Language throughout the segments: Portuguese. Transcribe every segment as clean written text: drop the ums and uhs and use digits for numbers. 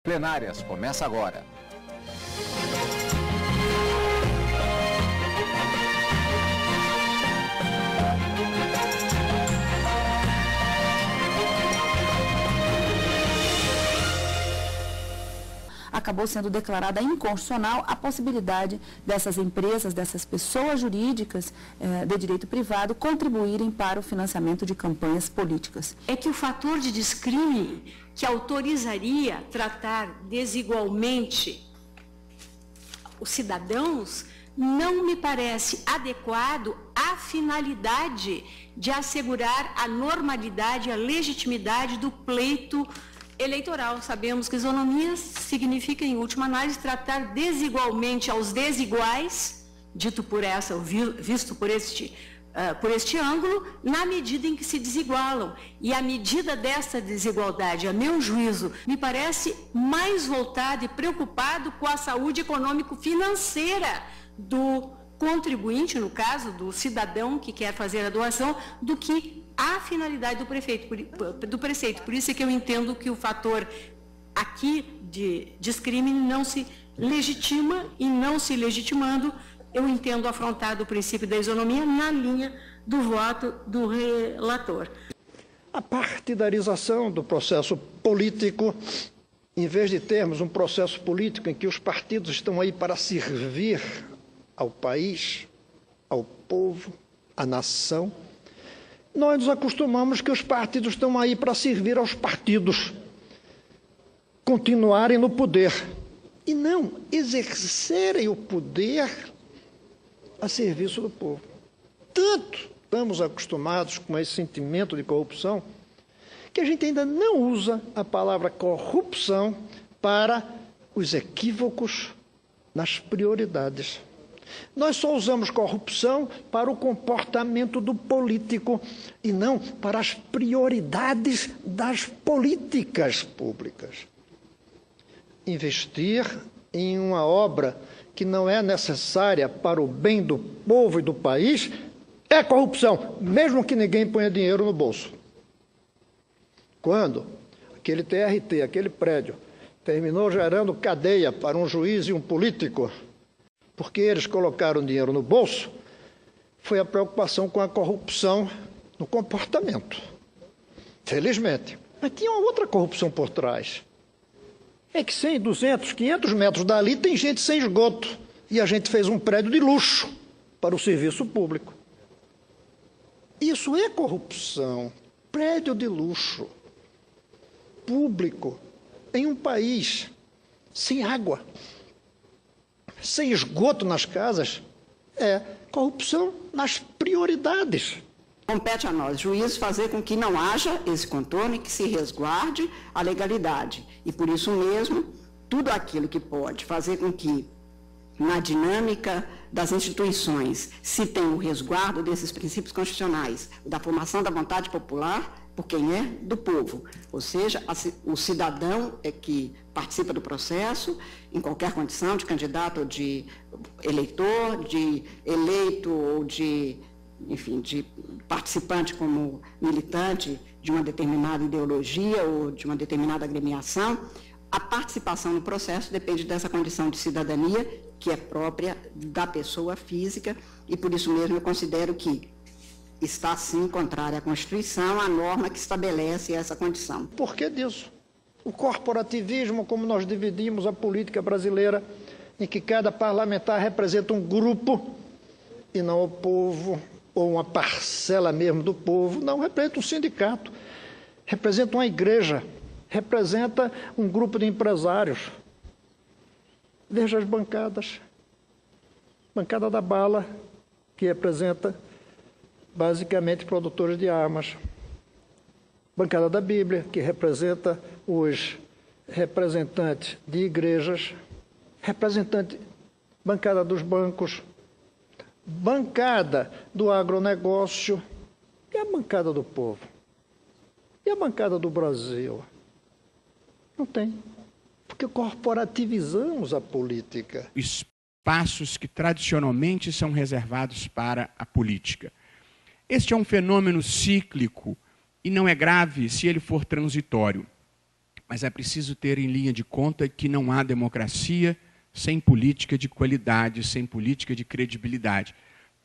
Plenárias começa agora. Acabou sendo declarada inconstitucional a possibilidade dessas empresas, dessas pessoas jurídicas de direito privado contribuírem para o financiamento de campanhas políticas. É que o fator de descrime que autorizaria tratar desigualmente os cidadãos não me parece adequado à finalidade de assegurar a normalidade e a legitimidade do pleito eleitoral. Sabemos que isonomia significa, em última análise, tratar desigualmente aos desiguais, dito por essa, visto por este ângulo, na medida em que se desigualam. E a medida dessa desigualdade, a meu juízo, me parece mais voltada e preocupado com a saúde econômico-financeira do contribuinte, no caso, do cidadão que quer fazer a doação, do que a finalidade do preceito. Por isso é que eu entendo que o fator aqui de descrime não se legitima, e não se legitimando, eu entendo afrontado o princípio da isonomia na linha do voto do relator. A partidarização do processo político, em vez de termos um processo político em que os partidos estão aí para servir ao país, ao povo, à nação, nós nos acostumamos que os partidos estão aí para servir aos partidos, continuarem no poder, e não exercerem o poder a serviço do povo. Tanto estamos acostumados com esse sentimento de corrupção, que a gente ainda não usa a palavra corrupção para os equívocos nas prioridades. Nós só usamos corrupção para o comportamento do político e não para as prioridades das políticas públicas. Investir em uma obra que não é necessária para o bem do povo e do país é corrupção, mesmo que ninguém ponha dinheiro no bolso. Quando aquele TRT, aquele prédio, terminou gerando cadeia para um juiz e um político, porque eles colocaram dinheiro no bolso, foi a preocupação com a corrupção no comportamento. Felizmente. Mas tinha uma outra corrupção por trás. É que 100, 200, 500 metros dali tem gente sem esgoto. E a gente fez um prédio de luxo para o serviço público. Isso é corrupção. Prédio de luxo público em um país sem água, sem esgoto nas casas, é corrupção nas prioridades. Compete a nós, juízes, fazer com que não haja esse contorno e que se resguarde a legalidade. E por isso mesmo, tudo aquilo que pode fazer com que, na dinâmica das instituições, se tenha o resguardo desses princípios constitucionais, da formação da vontade popular, por quem é? Do povo. Ou seja, o cidadão é que participa do processo, em qualquer condição, de candidato ou de eleitor, de eleito ou de, enfim, de participante como militante de uma determinada ideologia ou de uma determinada agremiação. A participação no processo depende dessa condição de cidadania que é própria da pessoa física, e por isso mesmo eu considero que está, sim, contrária à Constituição, a norma que estabelece essa condição. Por que disso? O corporativismo, como nós dividimos a política brasileira, em que cada parlamentar representa um grupo e não o povo, ou uma parcela mesmo do povo, não representa um sindicato, representa uma igreja, representa um grupo de empresários. Veja as bancadas. Bancada da bala, que representa basicamente produtores de armas. Bancada da Bíblia, que representa os representantes de igrejas. Bancada dos bancos. Bancada do agronegócio. E a bancada do povo? E a bancada do Brasil? Não tem. Porque corporativizamos a política. Espaços que tradicionalmente são reservados para a política. Este é um fenômeno cíclico e não é grave se ele for transitório. Mas é preciso ter em linha de conta que não há democracia sem política de qualidade, sem política de credibilidade.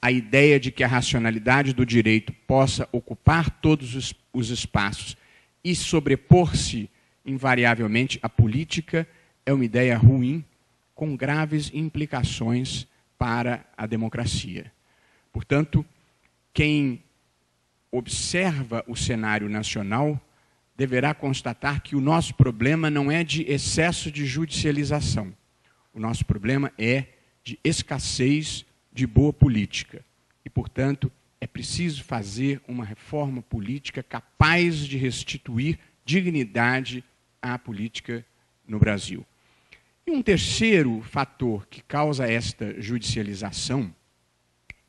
A ideia de que a racionalidade do direito possa ocupar todos os espaços e sobrepor-se invariavelmente à política é uma ideia ruim, com graves implicações para a democracia. Portanto, quem observa o cenário nacional deverá constatar que o nosso problema não é de excesso de judicialização. O nosso problema é de escassez de boa política. E, portanto, é preciso fazer uma reforma política capaz de restituir dignidade à política no Brasil. E um terceiro fator que causa esta judicialização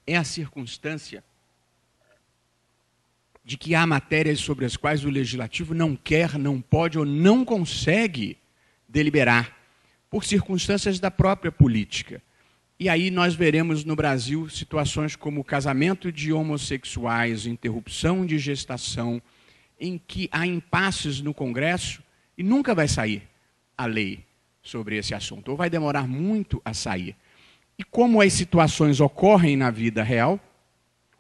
é a circunstância de que há matérias sobre as quais o legislativo não quer, não pode ou não consegue deliberar, por circunstâncias da própria política. E aí nós veremos no Brasil situações como o casamento de homossexuais, interrupção de gestação, em que há impasses no Congresso e nunca vai sair a lei sobre esse assunto, ou vai demorar muito a sair. E como as situações ocorrem na vida real,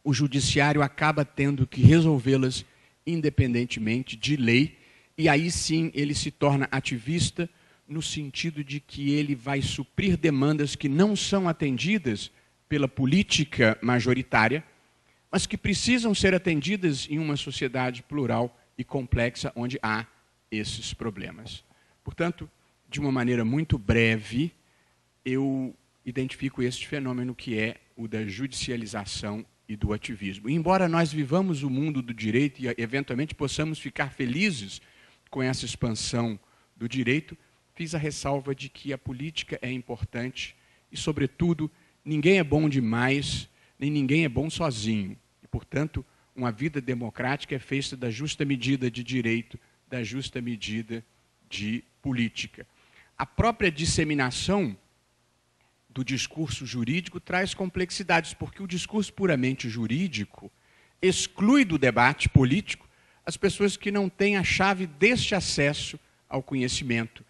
o judiciário acaba tendo que resolvê-las independentemente de lei, e aí sim ele se torna ativista no sentido de que ele vai suprir demandas que não são atendidas pela política majoritária, mas que precisam ser atendidas em uma sociedade plural e complexa onde há esses problemas. Portanto, de uma maneira muito breve, eu identifico este fenômeno que é o da judicialização e do ativismo. E embora nós vivamos o mundo do direito e eventualmente possamos ficar felizes com essa expansão do direito, fiz a ressalva de que a política é importante e, sobretudo, ninguém é bom demais, nem ninguém é bom sozinho. E, portanto, uma vida democrática é feita da justa medida de direito, da justa medida de política. A própria disseminação do discurso jurídico traz complexidades, porque o discurso puramente jurídico exclui do debate político as pessoas que não têm a chave deste acesso ao conhecimento,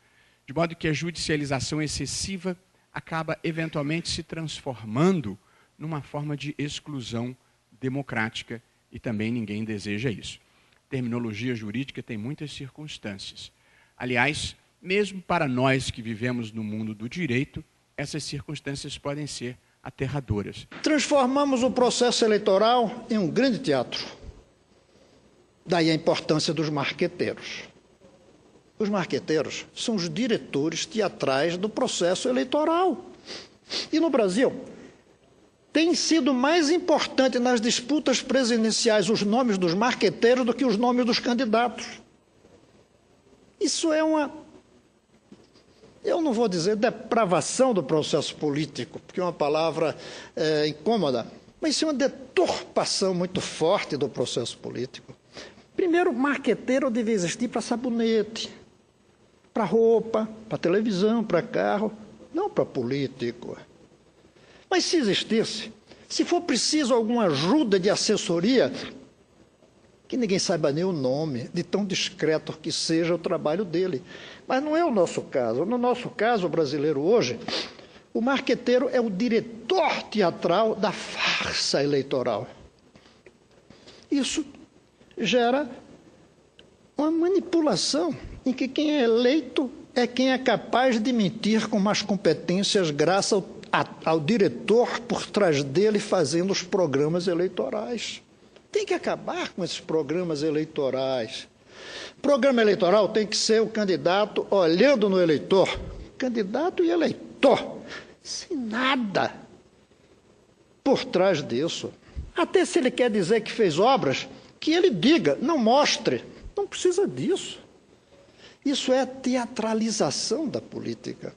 de modo que a judicialização excessiva acaba eventualmente se transformando numa forma de exclusão democrática, e também ninguém deseja isso. Terminologia jurídica tem muitas circunstâncias. Aliás, mesmo para nós que vivemos no mundo do direito, essas circunstâncias podem ser aterradoras. Transformamos o processo eleitoral em um grande teatro. Daí a importância dos marqueteiros. Os marqueteiros são os diretores teatrais do processo eleitoral. E no Brasil, tem sido mais importante nas disputas presidenciais os nomes dos marqueteiros do que os nomes dos candidatos. Isso é uma, eu não vou dizer depravação do processo político, porque é uma palavra incômoda, mas isso é uma deturpação muito forte do processo político. Primeiro, marqueteiro devia existir para sabonete, para roupa, para televisão, para carro, não para político. Mas se existisse, se for preciso alguma ajuda de assessoria, que ninguém saiba nem o nome, de tão discreto que seja o trabalho dele. Mas não é o nosso caso. No nosso caso brasileiro hoje, o marqueteiro é o diretor teatral da farsa eleitoral. Isso gera uma manipulação em que quem é eleito é quem é capaz de mentir com mais competências graças ao diretor por trás dele fazendo os programas eleitorais. Tem que acabar com esses programas eleitorais. Programa eleitoral tem que ser o candidato olhando no eleitor. Candidato e eleitor. Sem nada por trás disso. Até se ele quer dizer que fez obras, que ele diga, não mostre. Não precisa disso. Isso é teatralização da política.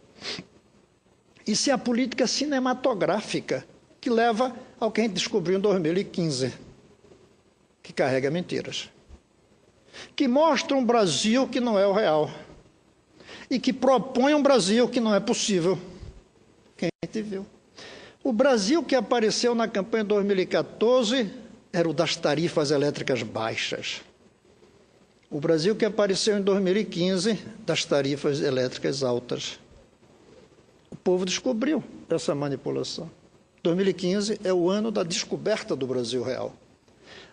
Isso é a política cinematográfica, que leva ao que a gente descobriu em 2015, que carrega mentiras, que mostra um Brasil que não é o real e que propõe um Brasil que não é possível, que a gente viu. O Brasil que apareceu na campanha de 2014 era o das tarifas elétricas baixas. O Brasil que apareceu em 2015 das tarifas elétricas altas. O povo descobriu essa manipulação. 2015 é o ano da descoberta do Brasil real.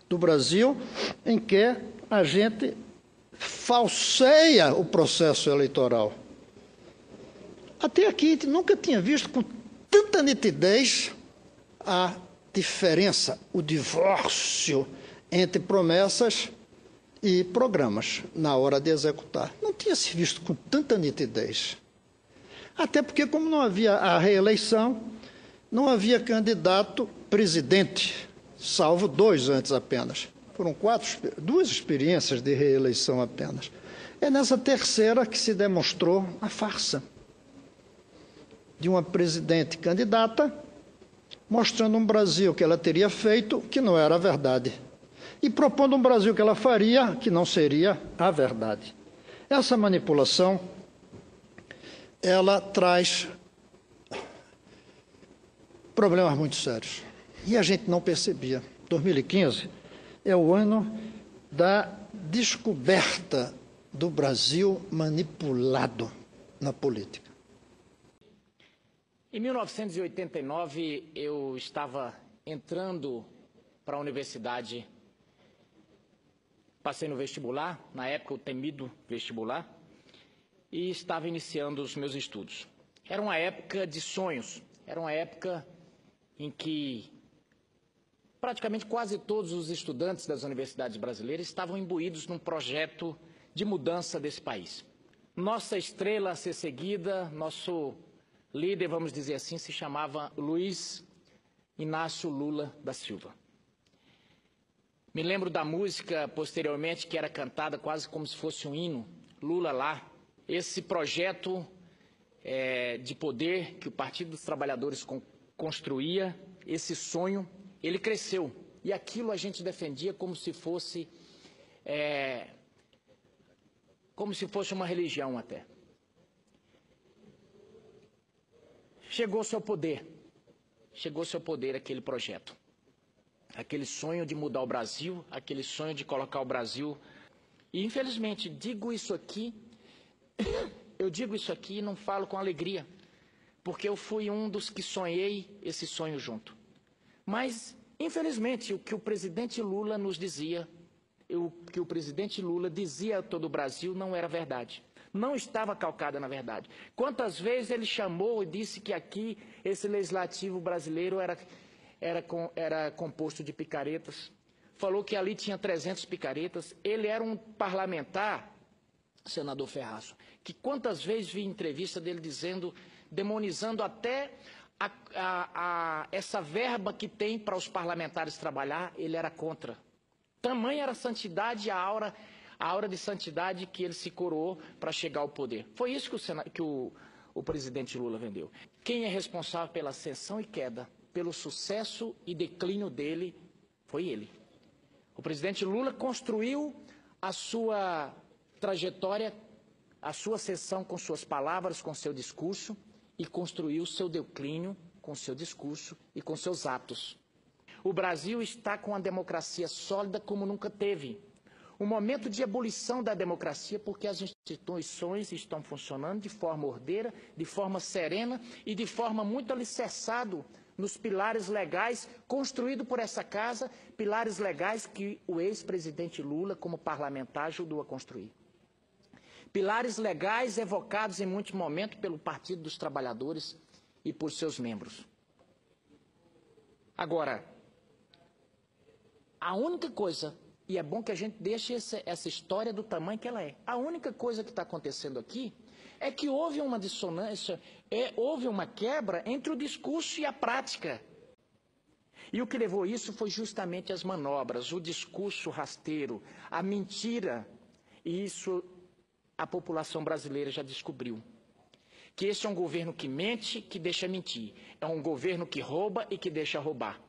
Do Brasil em que a gente falseia o processo eleitoral. Até aqui, a gente nunca tinha visto com tanta nitidez a diferença, o divórcio entre promessas e programas na hora de executar. Não tinha se visto com tanta nitidez. Até porque, como não havia a reeleição, não havia candidato presidente, salvo 2 antes apenas. Foram 2 experiências de reeleição apenas. É nessa terceira que se demonstrou a farsa de uma presidente candidata, mostrando um Brasil que ela teria feito que não era a verdade, e propondo um Brasil que ela faria que não seria a verdade. Essa manipulação, ela traz problemas muito sérios. E a gente não percebia. 2015 é o ano da descoberta do Brasil manipulado na política. Em 1989, eu estava entrando para a universidade, passei no vestibular, na época o temido vestibular, e estava iniciando os meus estudos. Era uma época de sonhos, era uma época em que praticamente quase todos os estudantes das universidades brasileiras estavam imbuídos num projeto de mudança desse país. Nossa estrela a ser seguida, nosso líder, vamos dizer assim, se chamava Luiz Inácio Lula da Silva. Me lembro da música, posteriormente, que era cantada quase como se fosse um hino, Lula lá. Esse projeto de poder que o Partido dos Trabalhadores construía, esse sonho, ele cresceu. E aquilo a gente defendia como se fosse uma religião até. Chegou-se ao poder aquele projeto, aquele sonho de mudar o Brasil, aquele sonho de colocar o Brasil. E infelizmente, eu digo isso aqui e não falo com alegria, porque eu fui um dos que sonhei esse sonho junto. Mas, infelizmente, o que o presidente Lula nos dizia, o que o presidente Lula dizia a todo o Brasil não era verdade. Não estava calcada na verdade. Quantas vezes ele chamou e disse que aqui esse legislativo brasileiro era composto de picaretas. Falou que ali tinha 300 picaretas. Ele era um parlamentar, senador Ferraço, que quantas vezes vi entrevista dele dizendo, demonizando até essa verba que tem para os parlamentares trabalhar, ele era contra. Tamanha era a santidade, a aura de santidade que ele se coroou para chegar ao poder. Foi isso que o presidente Lula vendeu. Quem é responsável pela ascensão e queda, pelo sucesso e declínio dele, foi ele. O presidente Lula construiu a sua trajetória, a sua ascensão com suas palavras, com seu discurso, e construiu seu declínio com seu discurso e com seus atos. O Brasil está com a democracia sólida como nunca teve. Um momento de ebulição da democracia, porque as instituições estão funcionando de forma ordeira, de forma serena e de forma muito alicerçado nos pilares legais construídos por essa casa, pilares legais que o ex-presidente Lula, como parlamentar, ajudou a construir. Pilares legais evocados em muitos momentos pelo Partido dos Trabalhadores e por seus membros. Agora, a única coisa, e é bom que a gente deixe essa história do tamanho que ela é, a única coisa que está acontecendo aqui é que houve uma dissonância, houve uma quebra entre o discurso e a prática. E o que levou isso foi justamente as manobras, o discurso rasteiro, a mentira. E isso a população brasileira já descobriu. Que esse é um governo que mente, que deixa mentir. É um governo que rouba e que deixa roubar.